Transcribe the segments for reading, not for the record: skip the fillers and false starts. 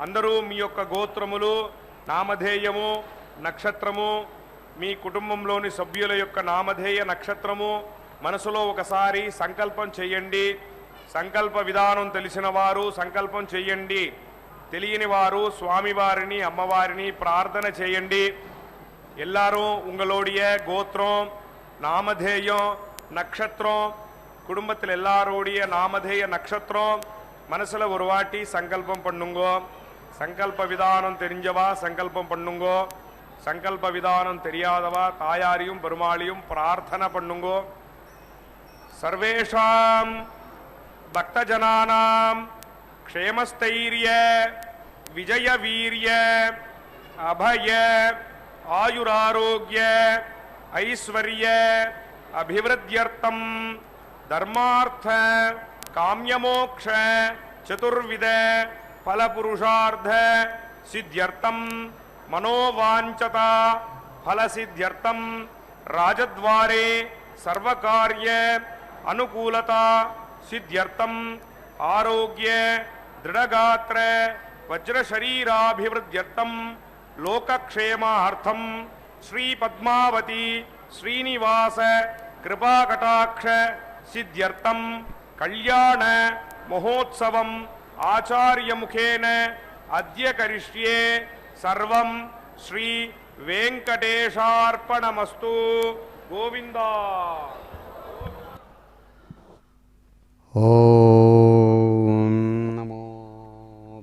అందరూ మీ యొక్క గోత్రములు, నామధేయము, నక్షత్రము, మీ కుటుంబంలోని సభ్యుల యొక్క నామధేయ నక్షత్రము మనసులో ఒకసారి సంకల్పం చేయండి. సంకల్ప విధానం తెలిసిన వారు సంకల్పం చేయండి. తెలియని వారు స్వామివారిని అమ్మవారిని ప్రార్థన చేయండి. எல்லாரும் உங்களுடைய கோத்திரம், நாமதேயம், நட்சத்திரம், குடும்பத்தில் எல்லாரோடைய நாமதேய நட்சத்திரம் மனசில் ஒரு வாட்டி சங்கல்பம் பண்ணுங்கோ. சங்கல்ப விதானம் தெரிஞ்சவா சங்கல்பம் பண்ணுங்கோ. சங்கல்ப விதானம் தெரியாதவா தாயாரையும் பெருமாளையும் பிரார்த்தனை பண்ணுங்கோ. சர்வேஷாம் பக்தஜனானாம் க்ஷேமஸ்தைரிய விஜய வீரிய அபய आयुरारोग्य ऐश्वर्य अभिवृद्ध्यर्थम धर्मार्थ काम्यमोक्ष चतुर्विध फलपुरुषार्थ सिद्ध्यर्थम मनोवांछता फलसिद्ध्यर्थम राजद्वारे सर्वकार्य अनुकूलता सिद्ध्यर्थम आरोग्य दृढ़गात्र वज्रशरीराभिवृद्ध्यर्थम लोकक्षेमार्थम श्री पद्मावती श्रीनिवास कृपाकटाक्ष सिद्ध्यर्थम कल्याण महोत्सवम आचार्य मुखेन अद्य करिष्ये सर्वं श्री वेंकटेशार्पणमस्तु गोविंदा। ओम नमो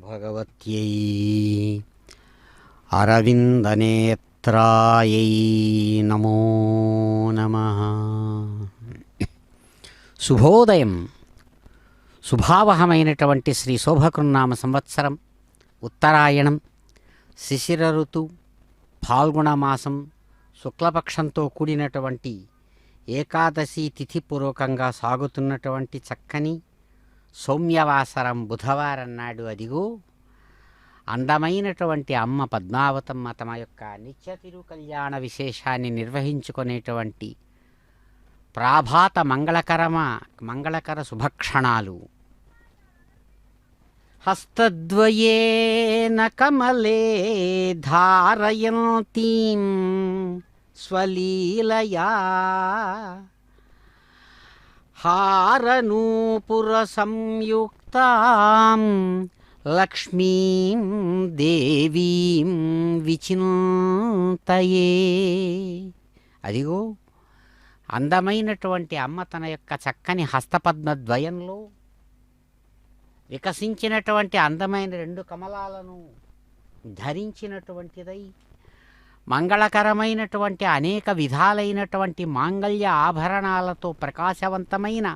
भगवत्यै అరవిందనేత్రాయై నమో నమః. శుభోదయం. శుభావహమైనటువంటి శ్రీ శోభకృన్నామ సంవత్సరం ఉత్తరాయణం, శిశిర ఋతువు, ఫాల్గుణమాసం, శుక్లపక్షంతో కూడినటువంటి ఏకాదశి తిథిపూర్వకంగా సాగుతున్నటువంటి చక్కని సౌమ్యవాసరం బుధవారం నాడు అదిగో అందమైనటువంటి అమ్మ పద్మావతమ్మ తమ యొక్క నిత్య తిరు కళ్యాణ విశేషాన్ని నిర్వహించుకునేటువంటి ప్రాభాత మంగళకర శుభక్షణాలు. హస్తద్వయేన కమలే ధారయంతీం స్వలీలయా హారనూపుర సంయుక్తాం లక్ష్మీం దేవీం విచింతయే. అదిగో అందమైనటువంటి అమ్మ తన యొక్క చక్కని హస్తపద్మద్వయంలో వికసించినటువంటి అందమైన రెండు కమలాలను ధరించినటువంటిదై మంగళకరమైనటువంటి అనేక విధాలైనటువంటి మాంగళ్య ఆభరణాలతో ప్రకాశవంతమైన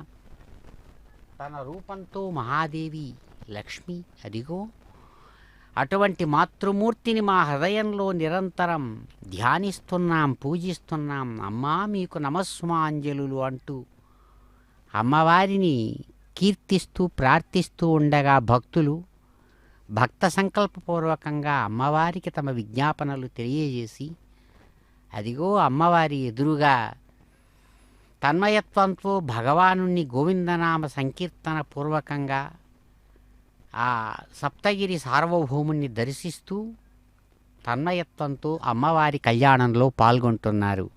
తన రూపంతో మహాదేవి లక్ష్మి అదిగో అటువంటి మాతృమూర్తిని మా హృదయంలో నిరంతరం ధ్యానిస్తున్నాం, పూజిస్తున్నాం. అమ్మా మీకు నమస్సుమాంజలులు అంటూ అమ్మవారిని కీర్తిస్తూ ప్రార్థిస్తూ ఉండగా భక్తులు భక్త సంకల్పపూర్వకంగా అమ్మవారికి తమ విజ్ఞాపనలు తెలియజేసి అదిగో అమ్మవారి ఎదురుగా తన్మయత్వంతో భగవానుణ్ణి గోవిందనామ సంకీర్తన పూర్వకంగా ఆ సప్తగిరి సార్వభౌముణ్ణి దర్శిస్తూ తన్మయత్వంతో అమ్మవారి కళ్యాణంలో పాల్గొంటున్నారు.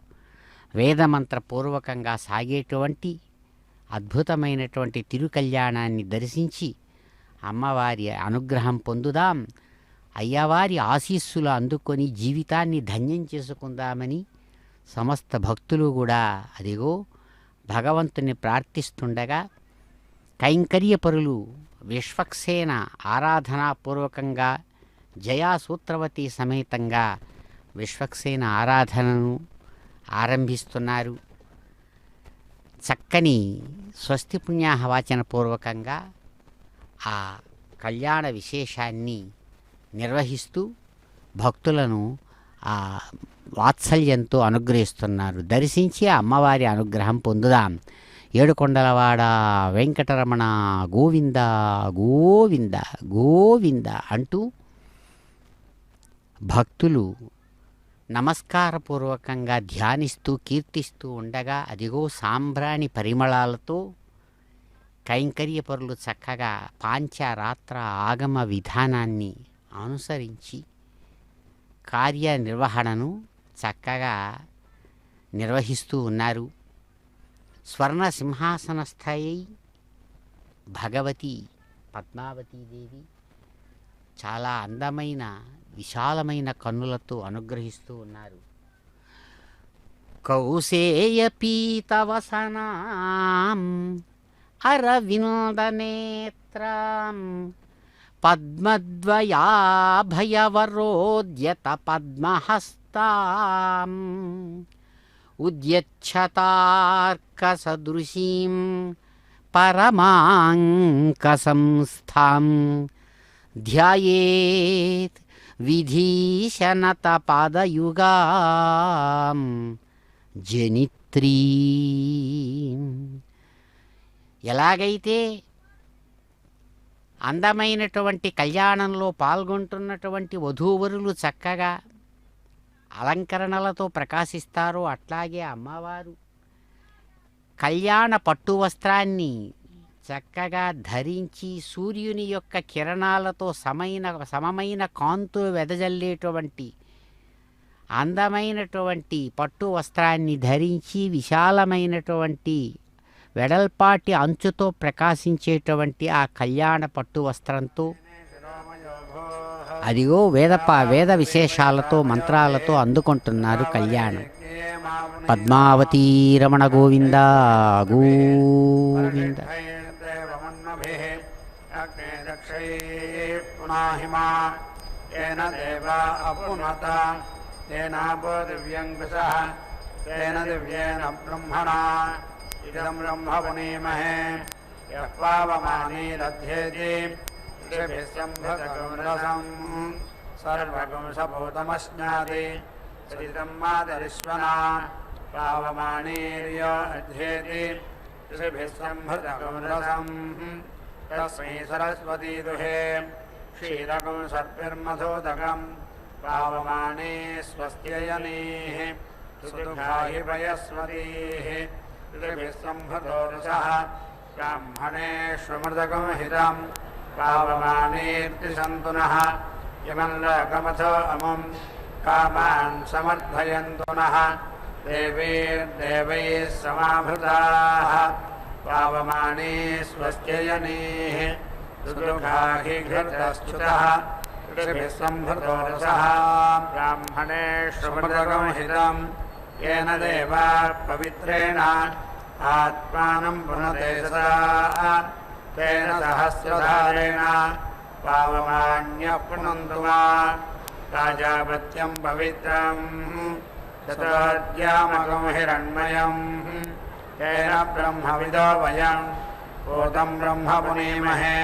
వేదమంత్రపూర్వకంగా సాగేటువంటి అద్భుతమైనటువంటి తిరుకళ్యాణాన్ని దర్శించి అమ్మవారి అనుగ్రహం పొందుదాం, అయ్యవారి ఆశీస్సులు అందుకొని జీవితాన్ని ధన్యం చేసుకుందామని సమస్త భక్తులు కూడా అదిగో భగవంతుని ప్రార్థిస్తుండగా కైంకర్యపరులు విశ్వక్సేన ఆరాధనాపూర్వకంగా జయాసూత్రవతి సమేతంగా విశ్వక్సేన ఆరాధనను ఆరంభిస్తున్నారు. చక్కని స్వస్తి పుణ్యాహవాచన పూర్వకంగా ఆ కళ్యాణ విశేషాన్ని నిర్వహిస్తూ భక్తులను ఆ వాత్సల్యంతో అనుగ్రహిస్తున్నారు. దర్శించి అమ్మవారి అనుగ్రహం పొందుదాం. ఏడుకొండలవాడ వెంకటరమణ గోవింద గోవింద గోవింద అంటూ భక్తులు నమస్కారపూర్వకంగా ధ్యానిస్తూ కీర్తిస్తూ ఉండగా అదిగో సాంబ్రాణి పరిమళాలతో కైంకర్యపరులు చక్కగా పాంచరాత్ర ఆగమ విధానాన్ని అనుసరించి కార్యనిర్వహణను చక్కగా నిర్వహిస్తూ ఉన్నారు. స్వర్ణ సింహాసనస్థాయి భగవతి పద్మావతీదేవి చాలా అందమైన విశాలమైన కన్నులతో అనుగ్రహిస్తూ ఉన్నారు. కౌసేయ పీతవసనాం అరవిందనేత్రాం పద్మద్వయాభయవరోద్యత పద్మహస్తాం ఉద్యచ్చతార్కసదృశీం పరమాంకసంస్థాం ధ్యాయేత్ విధీశనత పాదయుగాం జనిత్రీ. ఎలాగైతే అందమైనటువంటి కళ్యాణంలో పాల్గొంటున్నటువంటి వధూవరులు చక్కగా అలంకరణలతో ప్రకాశిస్తారో అట్లాగే అమ్మవారు కళ్యాణ పట్టు వస్త్రాన్ని చక్కగా ధరించి సూర్యుని యొక్క కిరణాలతో సమమైన కాంతులు వెదజల్లేటువంటి అందమైనటువంటి పట్టు వస్త్రాన్ని ధరించి విశాలమైనటువంటి వెడల్పాటి అంచుతో ప్రకాశించేటువంటి ఆ కళ్యాణ పట్టు వస్త్రంతో అదిగో వేద విశేషాలతో మంత్రాలతో అందుకుంటున్నారు కళ్యాణం. పద్మావతీ రమణ గోవింద గోవింద. ఇదం బ్రహ్మ పునీమహే యః పావమానీరధ్యేతి ఋషిభిస్సంభృతకం సర్వకం సభూతమశ్నాతి సరితం మాతరిష్వనా పావమానీర్యో అధ్యేతి ఋషిభిస్సంభృతకం రసం తస్మై సరస్వతీ దుహే క్షీరకం సర్పిర్మధోదకం పావమానే స్వస్త్యయనీః సుదుఃఖాహి వయస్వతీః ఋషిభిస్సంభృతోరసః బ్రాహ్మణేష్వమృతకం హితం పావమానేర్తిసంతు నః యమల్లోకమథో అముం కామాన్ సమర్థయంతు నః దేవైర్దేవైः సమాభృతాః పావమానే స్వస్త్యయనీః సుదుఃఖాహి ఘృతశ్చ్యుతః ఋషిభిస్సంభృతోరసః బ్రాహ్మణేష్వమృతకం హితం येन देवा पवित्रेण आत्मानं पुनते सदा तेन सहस्रधारेण पावमान्यः पुनन्तु मा राजापत्यं पवित्रं ततोऽद्यामकं हिरण्मयं तेन ब्रह्मविदो वयं भूतं ब्रह्म पुनीमहे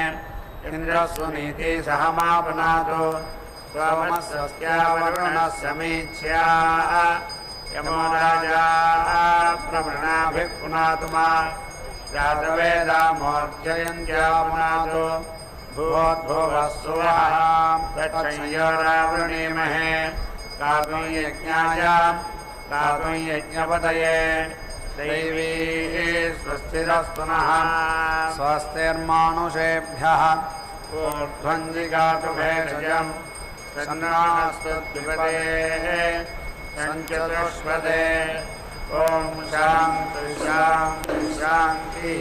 इन्द्रस्वनीति सह मा पुनातु सोमस्यवरुणः समीच्या यमो राजा प्रवृणाभिः पुनातु मा जातवेदामोर्जयन्त्या पुनातु भूद्भुवः सुवः तत्संयोरावृणीमहे गातुं यज्ञाय गातुं यज्ञपतये दैवी स्वस्तिरस्तु नः स्वस्तिर्मानुषेभ्यः ऊर्ध्वञ्जिगातु भेषजम् सन्नास्तु द्विपदे संचतुष्पदे ओम शांति शांति शांति।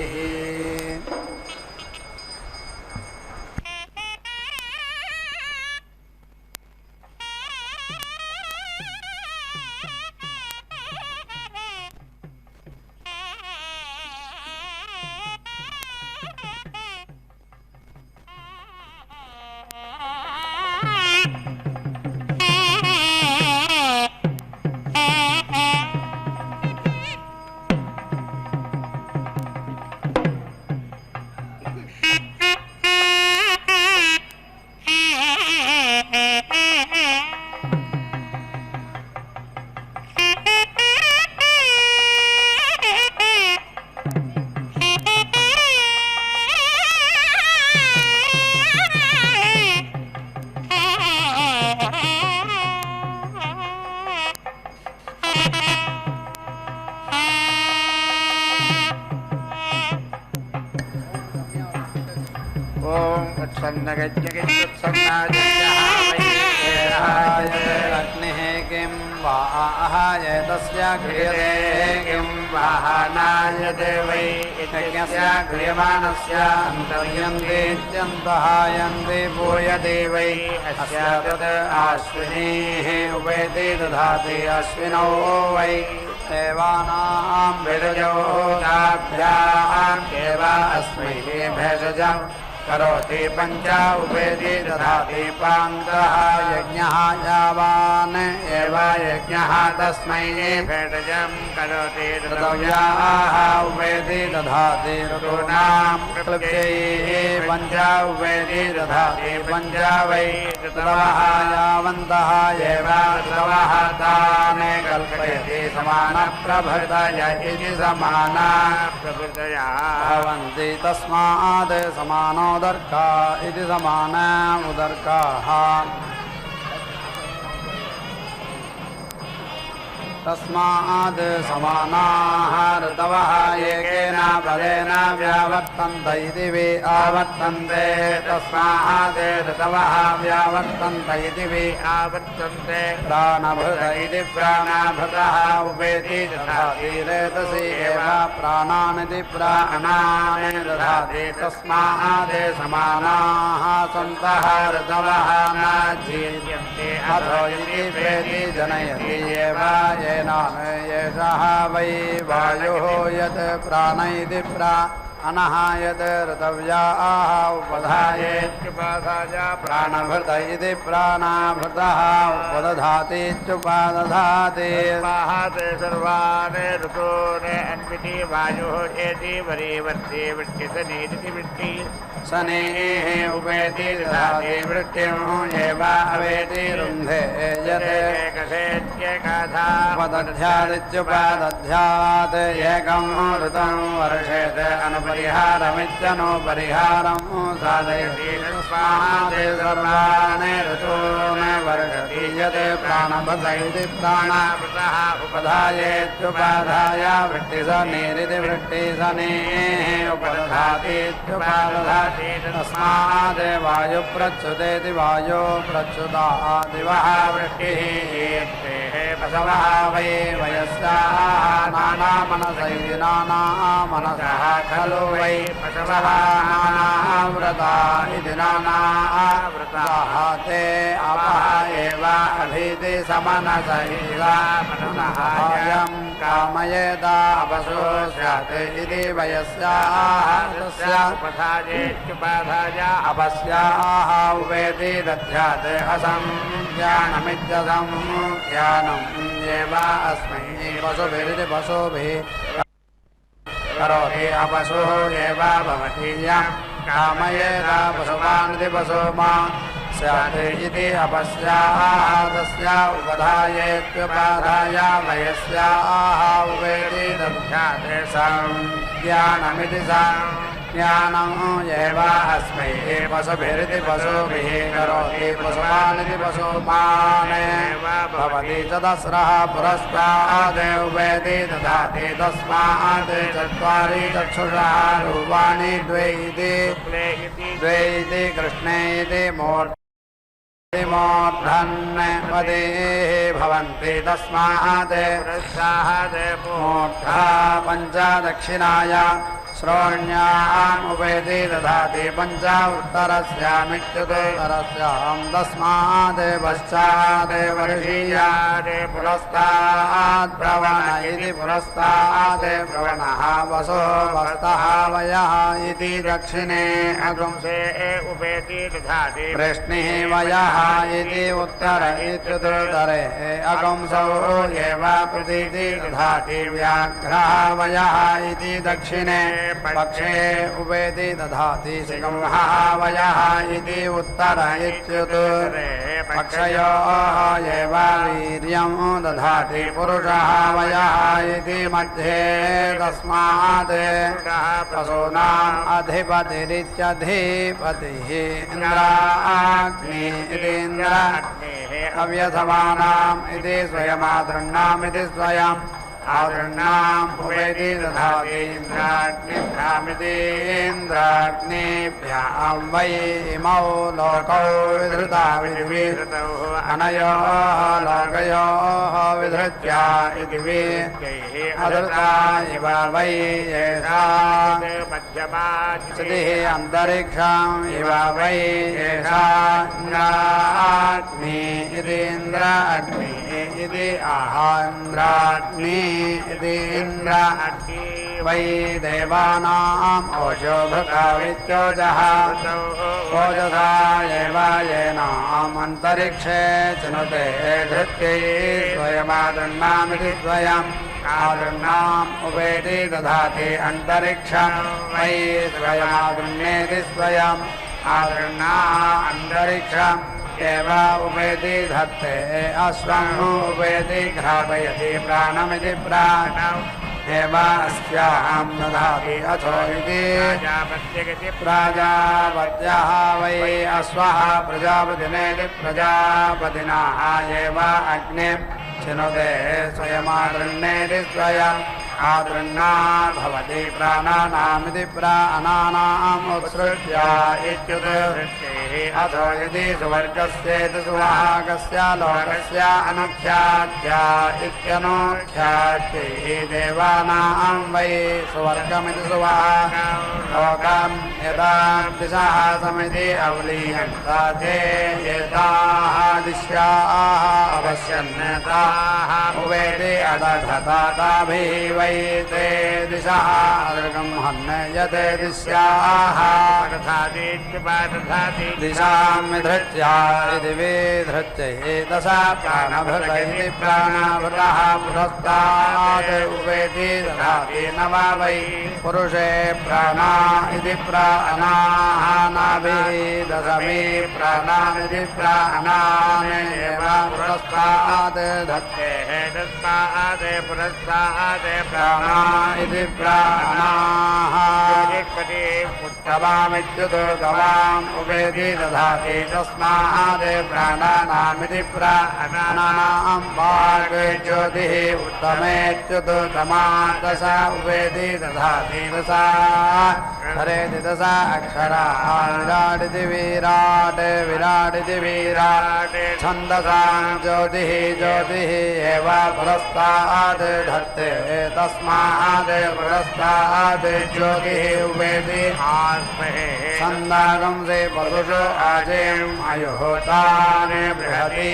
अग्निः किं वा आहाय तस्य क्रियते किं वाहनायते वै यज्ञस्य क्रियमाणस्य अन्तर्यन्तेत्यन्तहायन्ते पूयते वै अस्य तत् अश्विनीः उपेति दधाति अश्विनौ वै देवानां भेषजोदाभ्याम् एव अस्मै भेषजम् करोति पञ्च उपेति दधाति पान्तः यज्ञः यावान् एव यज्ञः तस्मै भेषजं करोति ऋतव्याः उपेति दधाति ऋतूनां क्लृप्त्यैः पञ्च उपेति दधाति पञ्च वै ऋतवः यावन्तः एव ऋतवः तान् कल्पयति समानप्रभृतय इति समाना प्रभृतयः भवन्ति तस्मात् समानोदर्का इति समाना उदर्काः तस्माद् समानाः ऋतवः एकेन पदेन व्यावर्तन्त इति वि आवर्तन्ते तस्माद् ऋतवः व्यावर्तन्त इति वि आवर्तन्ते प्राणभृत इति प्राणभृतः उपेति दधाति रेतसि एव प्राणानिति प्राणान् दधाति तस्माद् समानाः सन्तः ऋतवः न जीर्यन्ते अथो इति प्रेति जनयति एव येषः वै वायुः यत् प्राण इति प्राणः यत् ऋतव्याः उपधायेत्युपाधाय प्राणभृत इति प्राणाभृतः उपदधातीत्युपादधाति ते सर्वान् ऋतून् अन्विति वायुः चेति वरीवर्ति वृष्टिसनीति वृष्टि शनेः उपेति दधाति वृष्टिं एव अवेति रुन्धे यत् उपदध्यादित्युपादध्यात् एकं ऋतं वर्षेत् अनुपरिहारमित्यनुपरिहारं साधयति तस्मात् सर्वाणि ऋतून् वर्षति यत् प्राणभृत इति प्राणभृतः उपधायेत्युपाधाय वृष्टिशनेरिति वृष्टिशनेः उपदधातीत्युपादधाति तस्मात् वायुप्रच्युतेति वायो प्रच्युता दिवः वृष्टिः पशवः वै वयस्याः नानामनसैति नानामनसः खलु वै पशवः नानाव्रता इति नानाव्रताः ते अपः एव अभीति समनसैव मनसः कामयेत अपशो स्यात् इति वयस्याः उपधायेत्युपाधाय अपस्याः उपेति दध्यात् असंज्ञानमित्यसं ज्ञानम् एव अस्मै पशुभिरिति पशुभिः करोति अपशुः एव भवति यं कामयेत पशुमानिति पशुमान् स्यात् इति अपस्याः तस्य उपधायेत्युपाधाय वयस्याः उपेति दध्यात् संज्ञानमिति संज्ञानम् एव अस्मै पशुभिरिति पशुभिः करोति पशुमानिति पशुमान् भवति चतस्रः पुरस्ताद् उपेति दधाति तस्मात् चत्वारि चक्षुषः रूपाणि द्वे इति कृष्णे इति मूर्धन् पदे भवन्ति तस्मात् मूर्धा पञ्च दक्षिणाय श्रोण्याम् उपेति दधाति पञ्च उत्तरस्यामित्युत्तरस्यां तस्मात् पश्चात् वर्षीयात् पुरस्तात् प्रवण इति पुरस्तात् प्रवणः वसो वस्तः वयः इति दक्षिणे अगुंसे उपेति दधाति प्रश्निः वयः इति उत्तर इत्युत्तरे अगुंसौ एव प्रतीति दधाति व्याघ्रः वयः इति दक्षिणे पक्षे उपेति दधाति सिंहः वयः इति उत्तर इत्युत्तरे पक्षयोः एव वीर्यं दधाति पुरुषः वयः इति मध्ये तस्मात् पशूनाम् अधिपतिरित्यधिपतिः इन्द्राग्नि इति इन्द्र अव्यसमानाम् इति स्वयमातृणाम् इति स्वयम् आदृण्णाम् उपेति दधाति इन्द्राग्निभ्याम् वै इमौ लोकौ विधृता विधिविधृतौ अनयोः लोकयोः विधृत्या इति अधृता इव वै येषा मध्यमाचितिः अन्तरिक्षम् इव वै येषा इन्द्राग्नि इति इन्द्राग्नि इति इन्द्राग्नि इति इन्द्राग्नि वै देवानाम् ओजोभृतावित्योजः ओजसा एव येनाम् अन्तरिक्षे चिनुते धृत्यै स्वयमादृण्णामिति स्वयम् आदृण्णाम् उपेति दधाति अन्तरिक्षम् वै स्वयमादृण्येति स्वयम् आदृण्णाः अन्तरिक्षम् एव उपेति धत्ते अश्वम् उपेति घ्रापयति प्राणमिति प्राणम् एव अस्याम् दधाति अथो इति प्राजापत्यः वै अश्वः प्रजापतिनेति प्रजापतिनः एव अग्ने चिनुते स्वयमादृण्येति स्वयम् आदृण्णा भवति प्राणानामिति प्राणानाम् उत्सृज्य इत्युक्ते अथो यदि सुवर्गस्येति सुवाहकस्य लोकस्य अनुख्यात्या इत्यनुख्यात्यैः देवानाम् वै सुवर्गमिति सुवाहकम् लोकम् यदा दिशः समिति अवलीयन्ता ते एताः दिश्याः अवश्यन्यताः उवेति अदघता ताभिः वै ते दिशः अदृगम् हन्ययते दिश्याः दिशाम् विधृत्या इति विधृत्यैः दशा प्राणभृत इति प्राणभृतः पुरस्तात् उपेति दधाति न वा वै पुरुषे प्राणा इति प्राणाः नाभिः दशमी प्राणानिति प्राणान् एव पुरस्तात् धत्ते पुरस्तात् प्राणा इति प्राणाः उत्तमामित्युतो गवाम् उपेति दधाति तस्मात् प्राणानामिति प्राणानाम् वाक् ज्योतिः उत्तमेत्युतो तमा दशा उपेति दधाति दशा हरेति दशा अक्षराः विराडिति विराट् विराडिति विराट् छन्दसाम् ज्योतिः ज्योतिः एव पुरस्तात् धत्ते तस्मात् पुरस्तात् ज्योतिः उपेति छन्दागम् से पशुषु अजेम् अयुहोतान् बृहति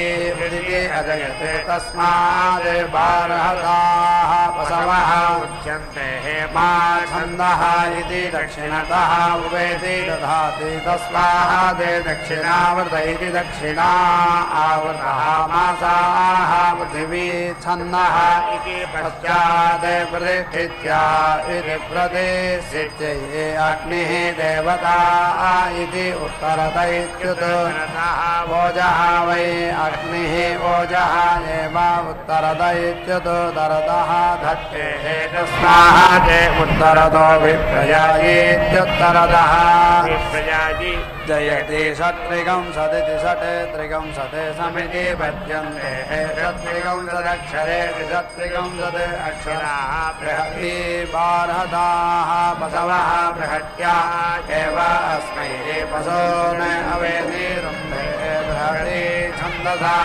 उदिति अजयते तस्मात् बारहताः पशवः उच्यन्ते मा छन्दः इति दक्षिणतः उपेति दधाति तस्मात् दक्षिणावर्त इति दक्षिणा आवृतः मासाः पृथिवी छन्दः इति पश्चात् प्रतिष्ठित्या इति प्रतिष्ठित्यै अग्निः देवता इति उत्तरत इत्युत ओजः वै अग्निः ओजः एव उत्तरत इत्युत उत्तरतः धत्ते तस्मात् उत्तरतो विप्रयायीत्युत्तरतः जयति षट्त्रिगं सदिति षट् त्रिगं सत् समिति पद्यन्ते षट्त्रिगं सदक्षरे षट्त्रिगं सत् अक्षराः बृहति बारहताः पशवः बृहत्या एव अस्मै पशो न अवेति रुन्धे बृहति छन्दसा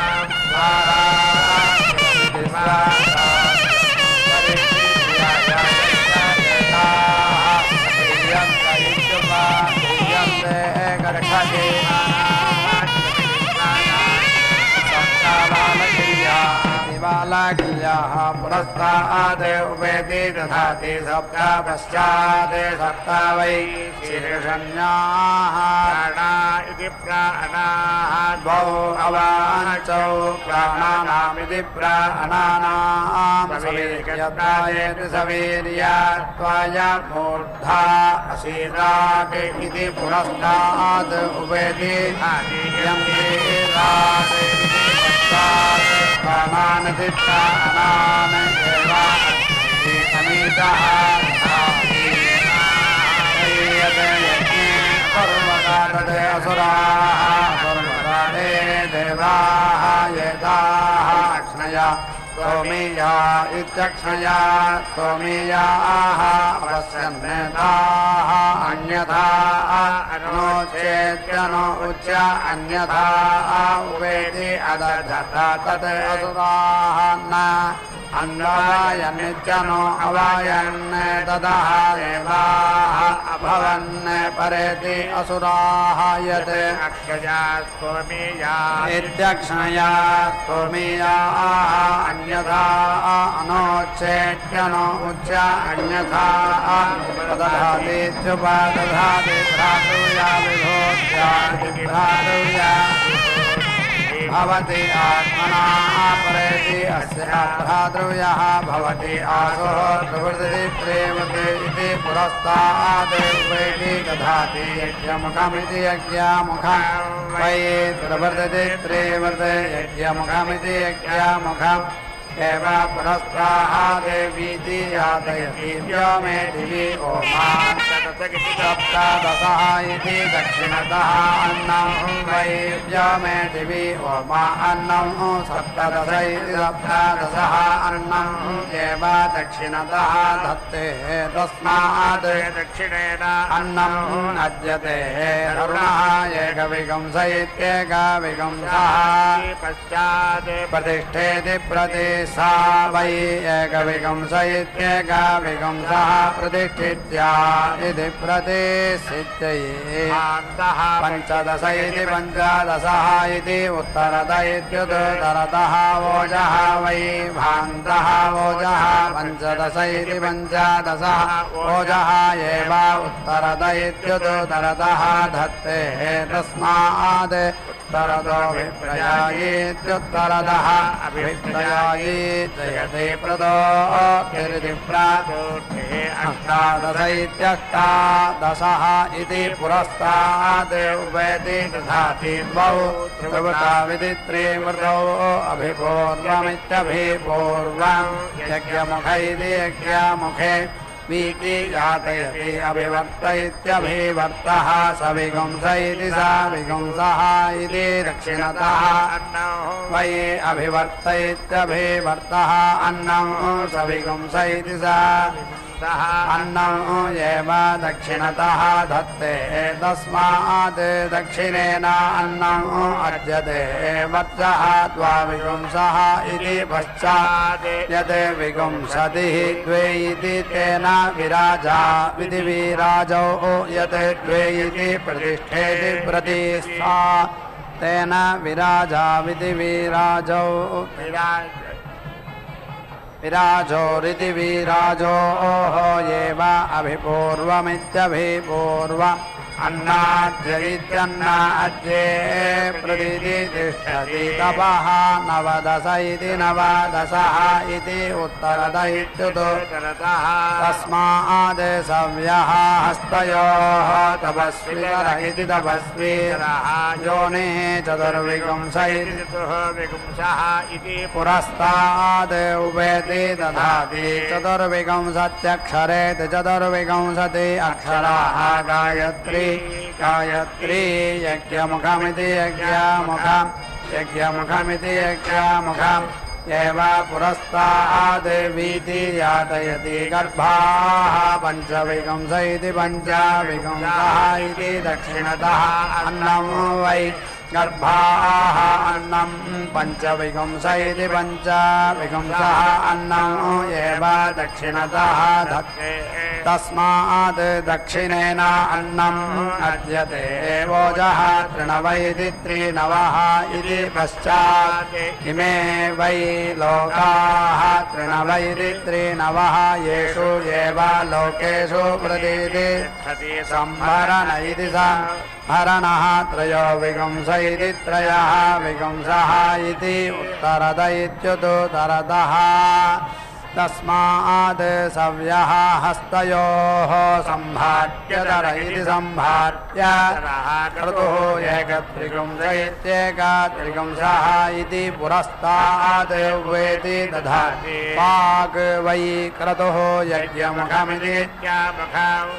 बालाकिल्याः पुरस्तात् उपेति दधाति सप्त पश्चात् सप्त वै शीर्षण्याः प्राणा इति प्राणाः द्वौ अवाञ्चौ प्राणानामिति प्राणानाम् सवीर्यत्वायेति सवीर्यात्वाय मूर्धा अशीराट् इति पुरस्तात् उपेति प्राणानति प्राणान् एव समीतः पर्वतादे असुराः पर्वतादे देवाः येताः अक्ष्णया स्तोमीया इत्यक्षया स्तोमीयाः अपश्यन्नेताः अन्यथा नोचेत्यनो उच्य अन्यथा उवेति अदधत तत् असुराः न अन्वायन्नित्यनो अवायन् तदः देवाः अभवन् परेति असुराः यत् अक्षया स्तोमीया इत्यक्षया स्तोमीयाः अन्यथा अनोच्चेत्यनो उच्य अन्यथा तदधातीत्युपदधाति भ्रातृया विभूत्यादि भ्रातृया भवति आत्मना परेति अस्य भ्रातृयः भवति आसो प्रवृत्ति प्रेमते इति पुरस्ताद् वेति दधाति यज्ञमुखमिति यज्ञमुखं वै प्रवर्तते प्रेमते यज्ञमुखमिति यज्ञमुखम् एव पुरस्ताद् देवीति यातयति व्योमे दिवि ओमान् सप्तदशः इति दक्षिणतः अन्नं वै व्योमे दिवि ओमा अन्नं सप्तदश इति सप्तदशः अन्नम् एव दक्षिणतः दत्ते तस्मात् दक्षिणेन अन्नम् अद्यते अरुणः एकविगंस इत्येकविगंसः पश्चात् प्रतिष्ठेति प्रतिसा वै एकविगंस इत्येकविगंसः प्रतिष्ठित्या इति प्रतिष्ठित्यै पञ्चदश इति पञ्चदशः इति उत्तरत इत्युत्तरतः वोजः वै भान्तः वोजः पञ्चदश इति पञ्चदशः वोजः एव उत्तरत इत्युत्तरतः धत्ते तस्मात् उत्तरतो विप्रयायीत्युत्तरतः अभिप्रयायी जयते प्रदो अष्टादश इत्यष्टादशः इति पुरस्ताद् उभयति दधाति द्वौ प्रवृताविधि त्रिवृतौ अभिपूर्वमित्यभिपूर्वं यज्ञमुख इति यज्ञमुखे वीति यातयति अभिवर्त इत्यभिवर्तः सविगुंस इति सविगुंसः इति दक्षिणतः वै अभिवर्त इत्यभिवर्तः अन्नं सविगुंस इति अन्नम् एव दक्षिणतः धत्ते तस्मात् दक्षिणेन अन्नम् अर्जते वर्चः द्वाविगुंसः इति पश्चात् यत् विगुंसतिः द्वे इति तेन विराजा विधिविराजौ यत् द्वे इति प्रतिष्ठेति प्रतिष्ठा तेन विराजा विधिविराजौ विराजोरिति विराजोः एव अभिपूर्वमित्यभिपूर्वम् अन्नाद्य इत्यन्नाद्ये प्रदिति तिष्ठति तपः नवदश इति नवदशः इति उत्तरत इत्युत्तरतः तस्माद् सव्यः हस्तयोः तपस्वितर इति तपस्वीरः योनिः चतुर्विगुंस इति चतुर्विगुंसः इति पुरस्ताद् उभेति दधाति चतुर्विगुंसत्यक्षरेति चतुर्विगुंसति अक्षराः गायत्री गायत्री यज्ञमुखमिति यज्ञमुखम् यज्ञमुखमिति यज्ञमुखम् एव पुरस्ताद् वीति यातयति गर्भाः पञ्चविगुंस इति पञ्चविगुंसः इति दक्षिणतः अन्नं वै गर्भाः अन्नं पञ्चविगुंस इति पञ्चविगुंसः अन्नं एव दक्षिणतः धत्ते तस्मात् दक्षिणेन अन्नम् अर्ज्यते वोजः तृणव इति त्रिनवः इति पश्चात् इमे वै लोकाः तृणव इति त्रिनवः येषु एव लोकेषु प्रतीति संहरण इति संहरणः त्रयो विगुंस इति त्रयः विगुंसः इति उत्तरत इत्युत्तरतः तस्माद् सव्यः हस्तयोः सम्भाट्यतर इति सम्भाट्य क्रतुः एकत्रिगुंस इत्येकत्रिगुंसः इति पुरस्ताद् वेति दधाति वाक् वै क्रतुः यज्ञमुखमिति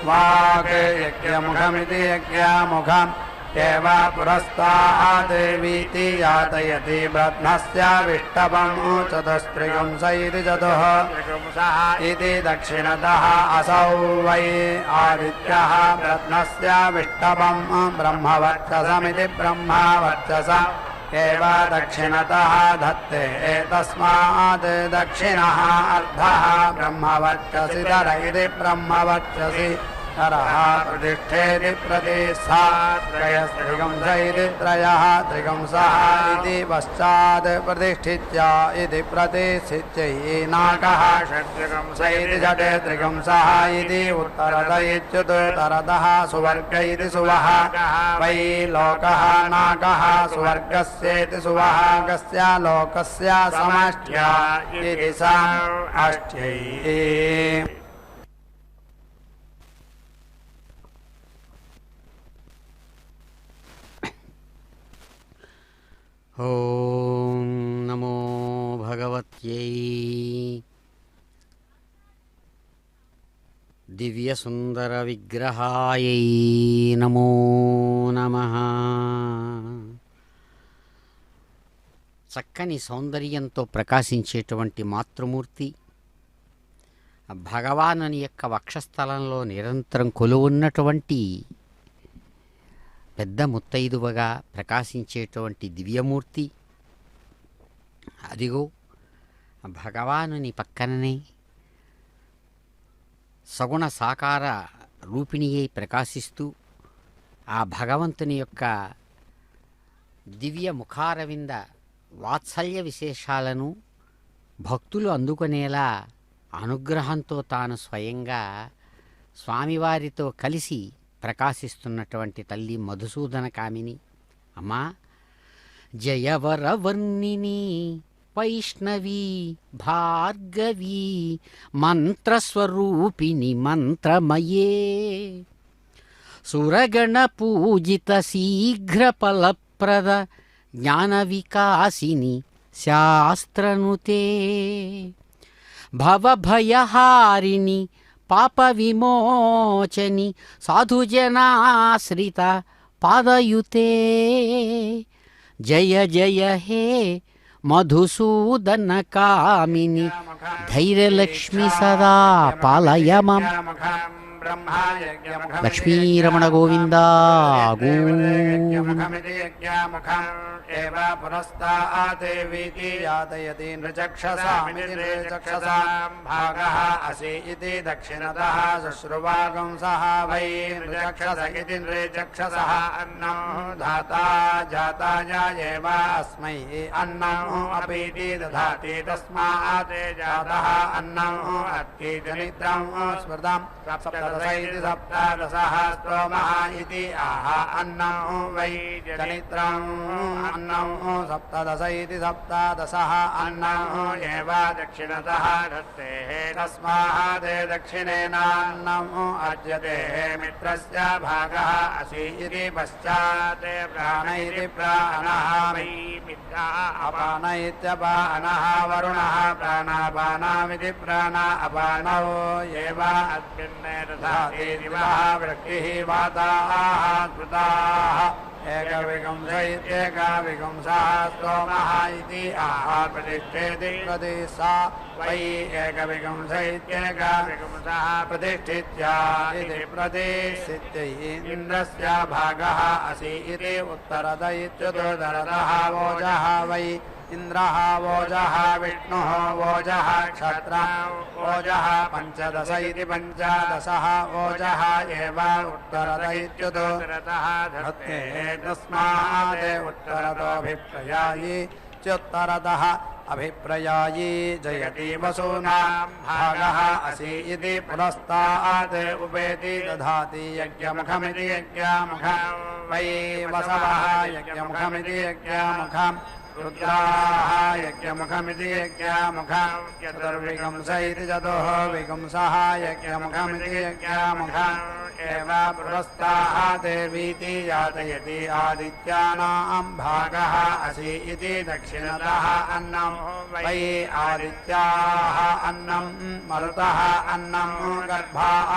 वाक् यज्ञमुखमिति यज्ञमुखम् एव पुरस्तादेवीति यातयति ब्रह्मस्याविष्टवं चतुस्त्रिगुंसैति चतुः इति दक्षिणतः असौ वै आदित्यः ब्रह्मस्याविष्टवं ब्रह्मवर्चसमिति ब्रह्मवर्चसम् एव दक्षिणतः धत्ते तस्मात् दक्षिणः अर्थः ब्रह्मवर्चसि तर इति ब्रह्मवर्चसि तरः प्रतिष्ठेति प्रतिष्ठा त्रयस्त्रिगुंस इति त्रयः त्रिगुंसः इति पश्चात् प्रतिष्ठित्य इति प्रतिष्ठित्यै नाकः षट्त्रिगुंस इति षट् त्रिगुंसः इति उत्तरत इत्युत्तरतः सुवर्ग इति सुवः वै लोकः नाकः सुवर्गस्येति सुवहागस्य लोकस्य समष्ट्या इति समष्ट्यै ఓం నమో భగవత్యై దివ్యసుందర విగ్రహాయై నమో నమః. చక్కని సౌందర్యంతో ప్రకాశించేటువంటి మాతృమూర్తి భగవానుని యొక్క వక్షస్థలంలో నిరంతరం కొలువున్నటువంటి పెద్ద ముత్తైదువగా ప్రకాశించేటువంటి దివ్యమూర్తి అదిగో భగవానుని పక్కననే సగుణ సాకార రూపిణియై ప్రకాశిస్తూ ఆ భగవంతుని యొక్క దివ్య ముఖారవింద వాత్సల్య విశేషాలను భక్తులు అందుకునేలా అనుగ్రహంతో తాను స్వయంగా స్వామివారితో కలిసి ప్రకాశిస్తున్నటువంటి తల్లి మధుసూదన కామిని. అమ్మా, జయవరవర్ణిని వైష్ణవి భార్గవి మంత్రస్వరూపిణి మంత్రమయే సురగణ పూజిత శీఘ్ర ఫలప్రద జ్ఞాన వికాసిని శాస్త్రనుతే భవభయహారిణి పాప విమోచని సాధుజనాశ్రిత పాదయుతే జయ జయ హే మధుసూదన కామిని ధైర్యలక్ష్మి సదా పాలయమం. లక్ష్మీరమణ గోవింద पुरस्तादेवीति यातयति नृचक्षसामिति नृचक्षसां भागः असि इति दक्षिणतः शुश्रुवागुंसः वै नृचक्षस इति नृचक्षसः अन्नं धाता जाताय एव अस्मै अन्नं अपीति दधाति तस्मात् जातः अन्नं अत्ति जनित्रं स्मृतं सप्तदश इति सप्तदशः स्तोमः इति आह अन्नं वै जनित्रम् अन्नं सप्तदश इति सप्तदशः अन्नं एव दक्षिणतः धत्ते तस्मात् दक्षिणेनान्नम् अर्ज्यते मित्रस्य भागः असि इति पश्चात् प्राण इति प्राणः वै मित्रा अपान इत्यपानः वरुणः प्राणापानामिति प्राण अपानौ एव अस्मिन् दधाति दिवः वृष्टिः वाताः कृताः एकविगुंस इत्येकविगुंसः स्तोमः इति आह प्रतिष्ठेति प्रतिष्ठा वै एकविगुंस इत्येकविगुंसः प्रतिष्ठित्या इति प्रतिष्ठित्यै इन्द्रस्य भागः असि इति उत्तरत इत्युत्तरतः वोजः वै इन्द्रः वोजः विष्णुः वोजः क्षत्रं वोजः पञ्चदश इति पञ्चदशः वोजः एव उत्तरत इत्युत्तरतः धत्ते तस्मात् उत्तरतोऽभिप्रयायि च्युत्तरतः अभिप्रयायि जयति वसूनां भागः असि इति पुरस्तात् उपेति दधाति यज्ञमुखमिति यज्ञमुखं वै वसवः यज्ञमुखमिति यज्ञमुखं रुद्राः यज्ञमुखमिति यज्ञमुखम् चतुर्विगुंस इति चतुः विगुंसः यज्ञमुखमिति यज्ञमुखम् एव पुरस्ताः देवीति यातयति आदित्यानां भागः असि इति दक्षिणतः अन्नं वै आदित्याः अन्नं मरुतः अन्नं गर्भाः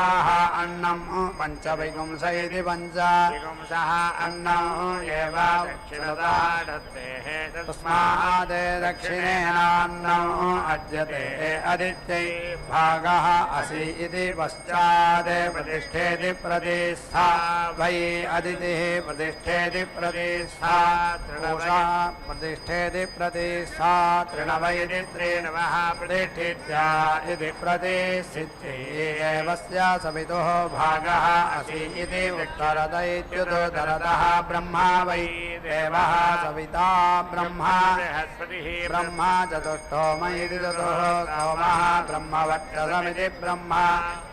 अन्नं पञ्चविगुंस इति पञ्च विगुंसः अन्नं एव दक्षिणतः दत्तेः तस्मात् दक्षिणेनान्नम् अद्यते अदित्यै भागः असि इति पश्चात् प्रतिष्ठेति प्रतिष्ठा वै अदितिः प्रतिष्ठेति प्रतिष्ठा तृणवै प्रतिष्ठेति प्रतिष्ठा तृणवैति त्रीणवः प्रतिष्ठित्या इति प्रतिष्ठित्यै एवस्य सवितुः भागः असि इति उत्तरत इत्युत्तरतः ब्रह्मा वै देवः सविता ब्रह्मा बृहस्पतिः ब्रह्मा चतुष्टोम इति चतुः सोमः ब्रह्मवर्चसमिति ब्रह्मा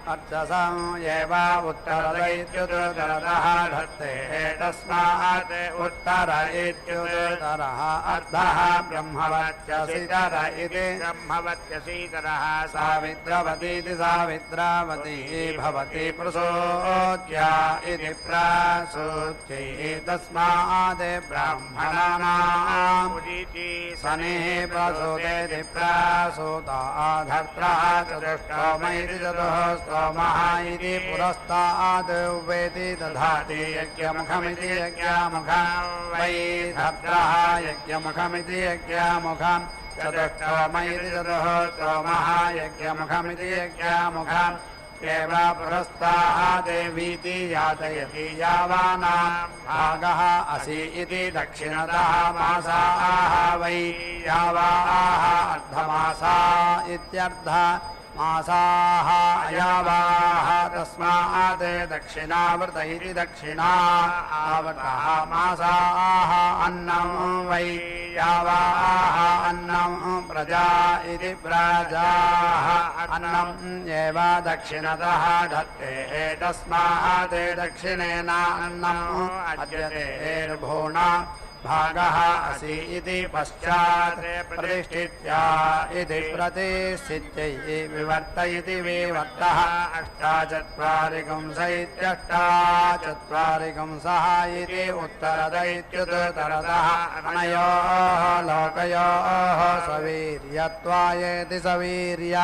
वर्चसं एव उत्तरत इत्युत्तरतः धत्ते तस्मात् उत्तर इत्युत्तरः अर्धः ब्रह्मवर्चसितर इति ब्रह्मवत्यसीतरः सावित्रवतीति सावित्रावती भवति प्रसूत्या इति प्रसूत्यै तस्मात् ब्राह्मणानाम् उदिति शनिः प्रसूतेति प्रसूता धर्त्रः चतुष्टोम इति चतुः स्तोमः इति पुरस्तात् वेति दधाति यज्ञमुखमिति यज्ञमुखम् वै धर्त्रः यज्ञमुखमिति यज्ञमुखम् चतुष्टोम इति चतुः स्तोमः यज्ञमुखमिति यज्ञमुखम् एव पुरस्ताः देवीति यातयति यावानां भागः असि इति दक्षिणतः मासाः वै यावाः अर्धमासा इत्यर्थ मासाः अयावाः तस्मात् दक्षिणावृत इति दक्षिणा आवृतः मासाः अन्नं वै यावाः अन्नं प्रजा इति प्रजाः अन्नम् एव दक्षिणतः धत्ते तस्मात् दक्षिणेन अन्नम् अद्यते भूना भागः असि इति पश्चात् प्रतिष्ठित्या इति प्रतिष्ठित्यै विवर्तयति विवर्तः अष्टाचत्वारिगुंस इत्यष्टाचत्वारिगुंसः इति उत्तरत इत्युत्तरतः अनयोः लोकयोः सवीर्यत्वायेति सवीर्य